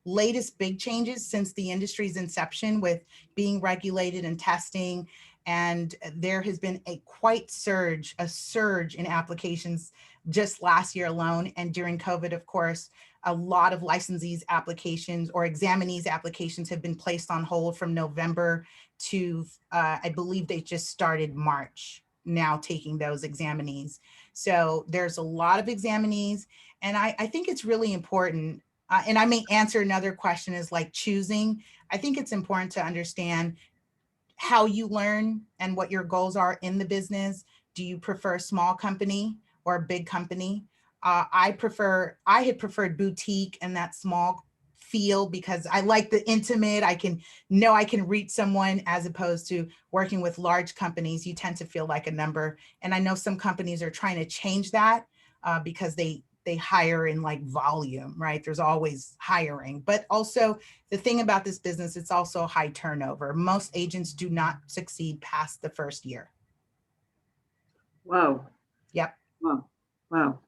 latest big changes since the industry's inception, with being regulated and testing. And there has been a surge in applications just last year alone. And during COVID, of course, a lot of licensees applications or examinees applications have been placed on hold from November to, I believe they just started March now taking those examinees. So there's a lot of examinees. And I think it's really important. And I may answer another question is like choosing. I think it's important to understand how you learn and what your goals are in the business. Do you prefer a small company or a big company? I had preferred boutique and that small feel because I like the intimate. I can reach someone, as opposed to working with large companies. You tend to feel like a number. And I know some companies are trying to change that because they hire in like volume, right? There's always hiring, but also the thing about this business, it's also high turnover. Most agents do not succeed past the first year. Whoa. Yep. Wow.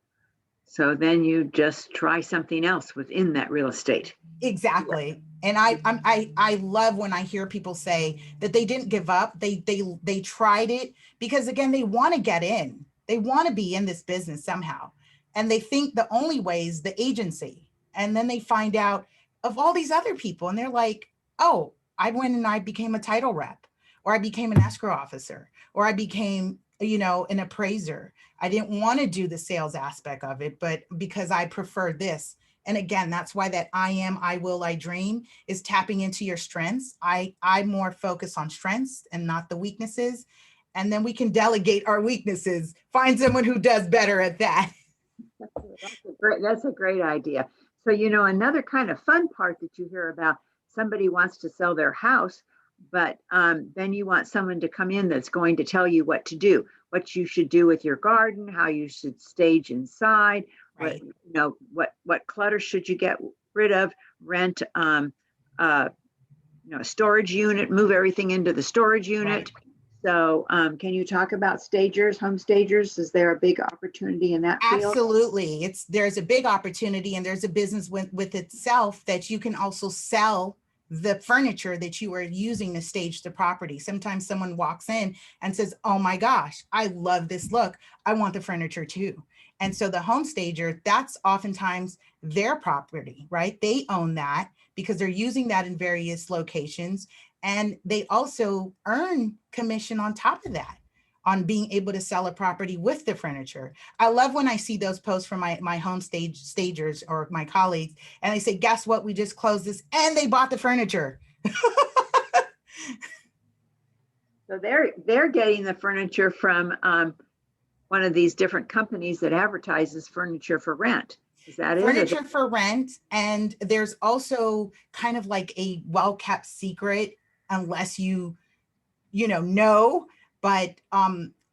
So then you just try something else within that real estate. Exactly. And I love when I hear people say that they didn't give up. They tried it because, again, they want to get in. They want to be in this business somehow. And they think the only way is the agency. And then they find out of all these other people and they're like, oh, I went and I became a title rep, or I became an escrow officer, or I became, an appraiser. I didn't want to do the sales aspect of it, but because I prefer this. And again, that's why that I am, I will, I dream is tapping into your strengths. I more focus on strengths and not the weaknesses. And then we can delegate our weaknesses, find someone who does better at that. That's a great idea. So, another kind of fun part that you hear about, somebody wants to sell their house, but then you want someone to come in that's going to tell you what to do, what you should do with your garden, how you should stage inside, Right. what clutter should you get rid of, rent, a storage unit, move everything into the storage unit. Right. So can you talk about stagers, home stagers? Is there a big opportunity in that field? Absolutely. There's a big opportunity, and there's a business with itself that you can also sell the furniture that you are using to stage the property. Sometimes someone walks in and says, oh my gosh, I love this look. I want the furniture too. And so the home stager, that's oftentimes their property, right? They own that because they're using that in various locations. And they also earn commission on top of that, on being able to sell a property with the furniture. I love when I see those posts from my home stagers or my colleagues, and they say, guess what? We just closed this and they bought the furniture. So they're getting the furniture from one of these different companies that advertises furniture for rent. Is that it? Furniture for rent. And there's also kind of like a well-kept secret, unless know, but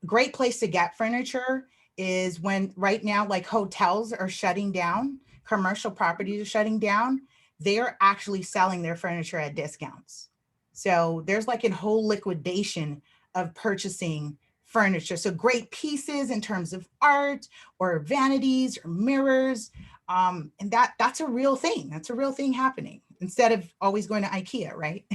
great place to get furniture is when right now, like hotels are shutting down, commercial properties are shutting down, they're actually selling their furniture at discounts. So there's like a whole liquidation of purchasing furniture. So great pieces in terms of art or vanities or mirrors. And that's a real thing. That's a real thing happening instead of always going to IKEA, right?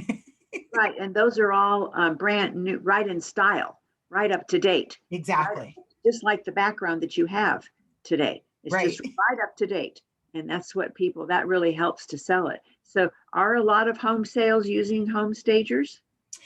Right, and those are all brand new, right in style, right up to date. Exactly. Right, just like the background that you have today. It's Right. just right up to date. And that's what people, that really helps to sell it. So are a lot of home sales using home stagers?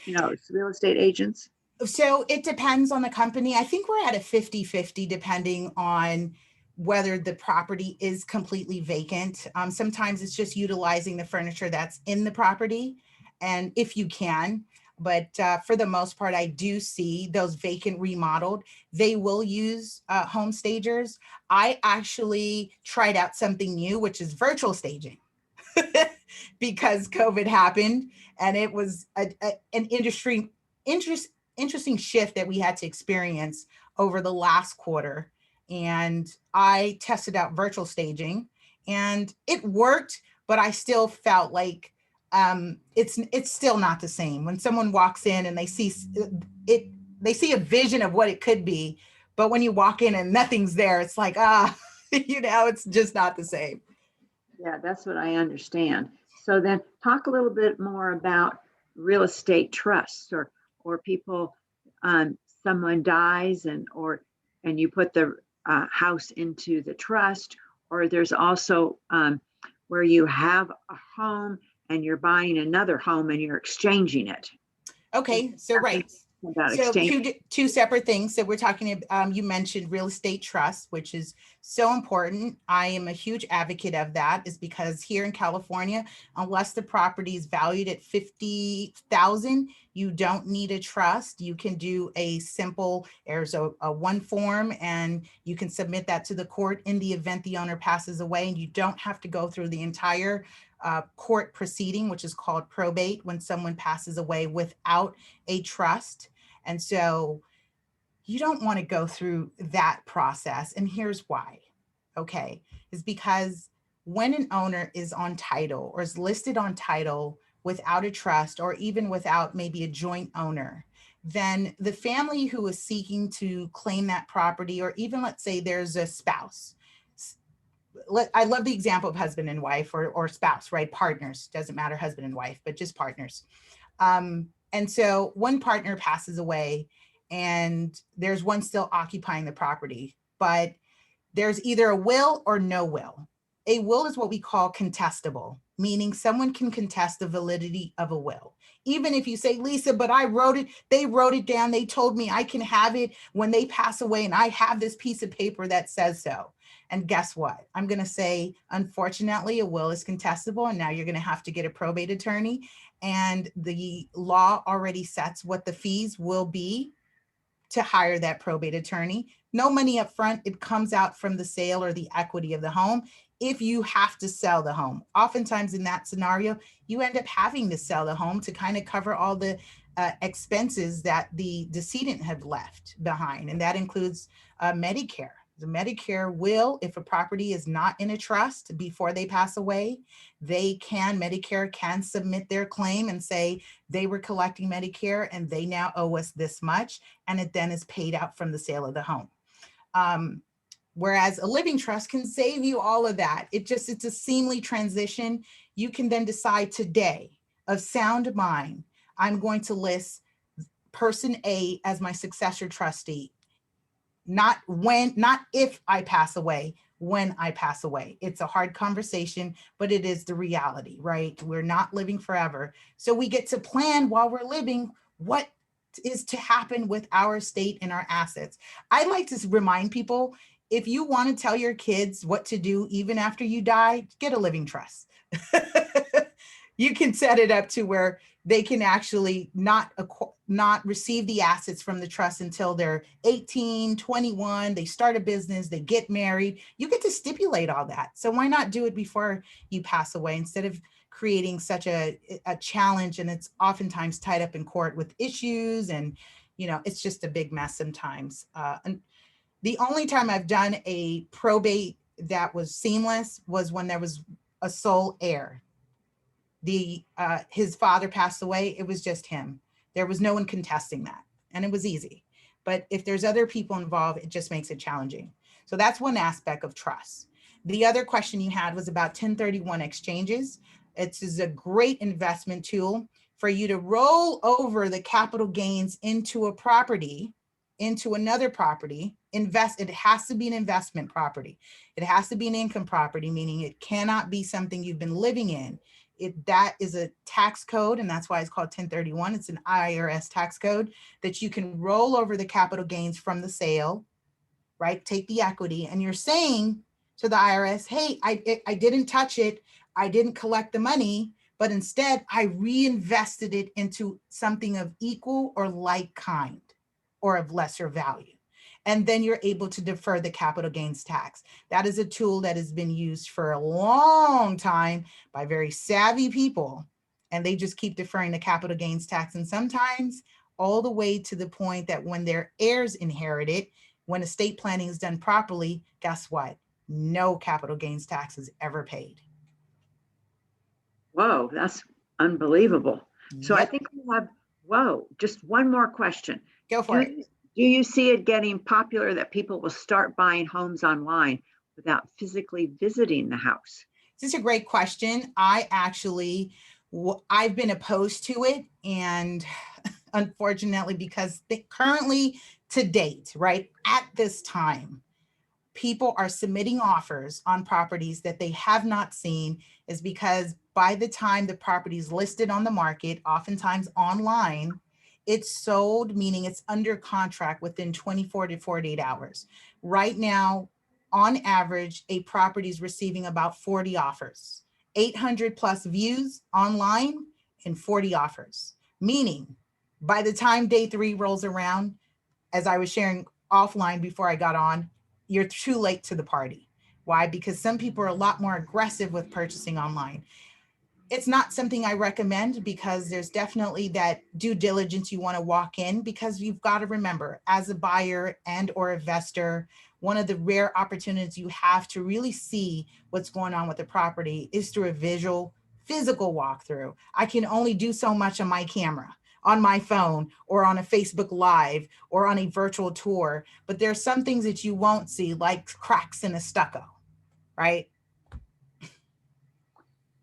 Real estate agents? So it depends on the company. I think we're at a 50-50 depending on whether the property is completely vacant. Sometimes it's just utilizing the furniture that's in the property, and if you can. But for the most part, I do see those vacant remodeled. They will use home stagers. I actually tried out something new, which is virtual staging. Because COVID happened, and it was an interesting shift that we had to experience over the last quarter. And I tested out virtual staging, and it worked, but I still felt like it's still not the same. When someone walks in and they see it, they see a vision of what it could be, but when you walk in and nothing's there, it's like it's just not the same. Yeah, that's what I understand. So then talk a little bit more about real estate trusts or people, someone dies and you put the house into the trust, or there's also where you have a home and you're buying another home and you're exchanging it. Okay, so right. So two separate things. So we're talking, you mentioned real estate trust, which is so important. I am a huge advocate of that, is because here in California, unless the property is valued at $50,000, you don't need a trust. You can do a simple, there's a one form, and you can submit that to the court in the event the owner passes away, and you don't have to go through the entire court proceeding, which is called probate, when someone passes away without a trust. And so you don't want to go through that process. And here's why. Okay, is because when an owner is on title or is listed on title without a trust, or even without maybe a joint owner, then the family who is seeking to claim that property, or even let's say there's a spouse. I love the example of husband and wife, or spouse, right? Partners, doesn't matter, husband and wife, but just partners. And so one partner passes away and there's one still occupying the property, but there's either a will or no will. A will is what we call contestable, meaning someone can contest the validity of a will. Even if you say, Lisa, but I wrote it, they wrote it down, they told me I can have it when they pass away, and I have this piece of paper that says so. And guess what? I'm going to say, unfortunately, a will is contestable, and now you're going to have to get a probate attorney. And the law already sets what the fees will be to hire that probate attorney. No money up front. It comes out from the sale or the equity of the home. If you have to sell the home, oftentimes in that scenario, you end up having to sell the home to kind of cover all the expenses that the decedent had left behind. And that includes Medicare. The Medicare will, if a property is not in a trust before they pass away, Medicare can submit their claim and say they were collecting Medicare and they now owe us this much, and it then is paid out from the sale of the home. Whereas a living trust can save you all of that. It's a seamless transition. You can then decide today, of sound mind, I'm going to list person A as my successor trustee. Not if I pass away, when I pass away. It's a hard conversation, but it is the reality, right? We're not living forever. So we get to plan while we're living what is to happen with our estate and our assets. I like to remind people, if you want to tell your kids what to do even after you die, get a living trust. You can set it up to where they can actually not receive the assets from the trust until they're 18, 21, they start a business, they get married. You get to stipulate all that. So why not do it before you pass away instead of creating such a challenge, and it's oftentimes tied up in court with issues, and it's just a big mess sometimes. And the only time I've done a probate that was seamless was when there was a sole heir. His father passed away. It was just him. There was no one contesting that, and it was easy. But if there's other people involved, it just makes it challenging. So that's one aspect of trust. The other question you had was about 1031 exchanges. It is a great investment tool for you to roll over the capital gains into a property, into another property. It has to be an investment property. It has to be an income property, meaning it cannot be something you've been living in. That is a tax code, and that's why it's called 1031. It's an IRS tax code that you can roll over the capital gains from the sale, right? Take the equity, and you're saying to the IRS, hey, I didn't touch it. I didn't collect the money, but instead I reinvested it into something of equal or like kind or of lesser value. And then you're able to defer the capital gains tax. That is a tool that has been used for a long time by very savvy people, and they just keep deferring the capital gains tax. And sometimes all the way to the point that when their heirs inherit it, when estate planning is done properly, guess what? No capital gains tax is ever paid. Whoa, that's unbelievable. So I think we have, just one more question. Go for it. Do you see it getting popular that people will start buying homes online without physically visiting the house? This is a great question. I've been opposed to it, and unfortunately, because currently to date, right at this time, people are submitting offers on properties that they have not seen, is because by the time the property is listed on the market, oftentimes online, it's sold, meaning it's under contract within 24 to 48 hours. Right now, on average, a property is receiving about 40 offers, 800 plus views online and 40 offers, meaning by the time day 3 rolls around, as I was sharing offline before I got on, you're too late to the party. Why? Because some people are a lot more aggressive with purchasing online. It's not something I recommend, because there's definitely that due diligence you want to walk in, because you've got to remember, as a buyer and or investor, one of the rare opportunities you have to really see what's going on with the property is through a physical walkthrough. I can only do so much on my camera, on my phone, or on a Facebook Live, or on a virtual tour. But there's some things that you won't see, like cracks in a stucco, right?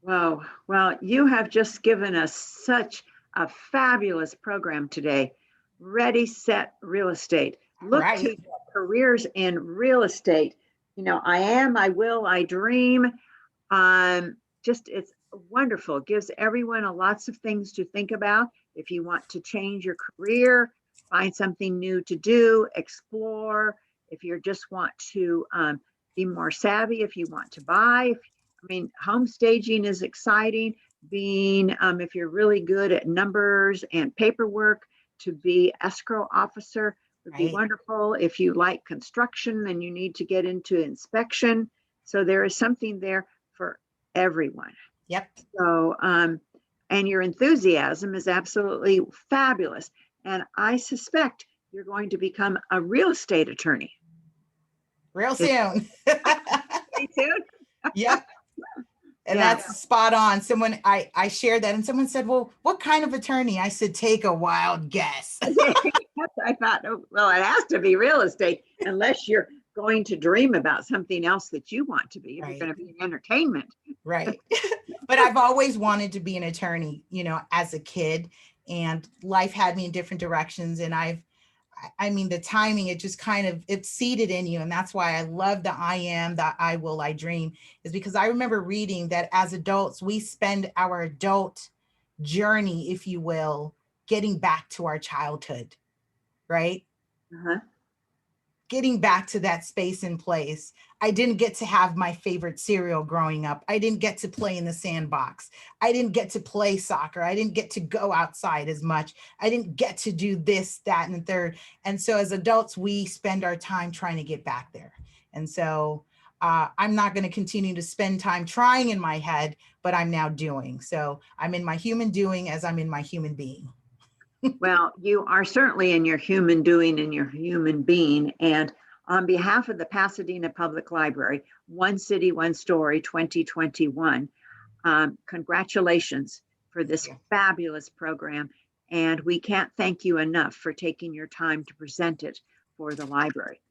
Wow. Well, you have just given us such a fabulous program today. Ready, set, real estate. Look Right. to your careers in real estate. I am, I will, I dream. It's wonderful. Gives everyone lots of things to think about. If you want to change your career, find something new to do, explore. If you just want to be more savvy, if you want to buy, home staging is exciting. If you're really good at numbers and paperwork, to be escrow officer would be wonderful. If you like construction, then you need to get into inspection. So there is something there for everyone. Yep. So, and your enthusiasm is absolutely fabulous. And I suspect you're going to become a real estate attorney. Real soon. Pretty soon? Yep. And that's spot on. I shared that, and someone said, well, what kind of attorney? I said, take a wild guess. I thought, well, it has to be real estate, unless you're going to dream about something else that you want to be. If you're going to be in entertainment. Right. But I've always wanted to be an attorney, as a kid, and life had me in different directions. And the timing, it just it's seeded in you. And that's why I love the I am, the I will, I dream, is because I remember reading that as adults, we spend our adult journey, if you will, getting back to our childhood. Right. Uh-huh. getting back to that space and place. I didn't get to have my favorite cereal growing up. I didn't get to play in the sandbox. I didn't get to play soccer. I didn't get to go outside as much. I didn't get to do this, that, and the third. And so as adults, we spend our time trying to get back there. And so I'm not going to continue to spend time trying in my head, but I'm now doing. So I'm in my human doing as I'm in my human being. Well, you are certainly in your human doing and your human being. And on behalf of the Pasadena Public Library, One City, One Story 2021, congratulations for this fabulous program. And we can't thank you enough for taking your time to present it for the library.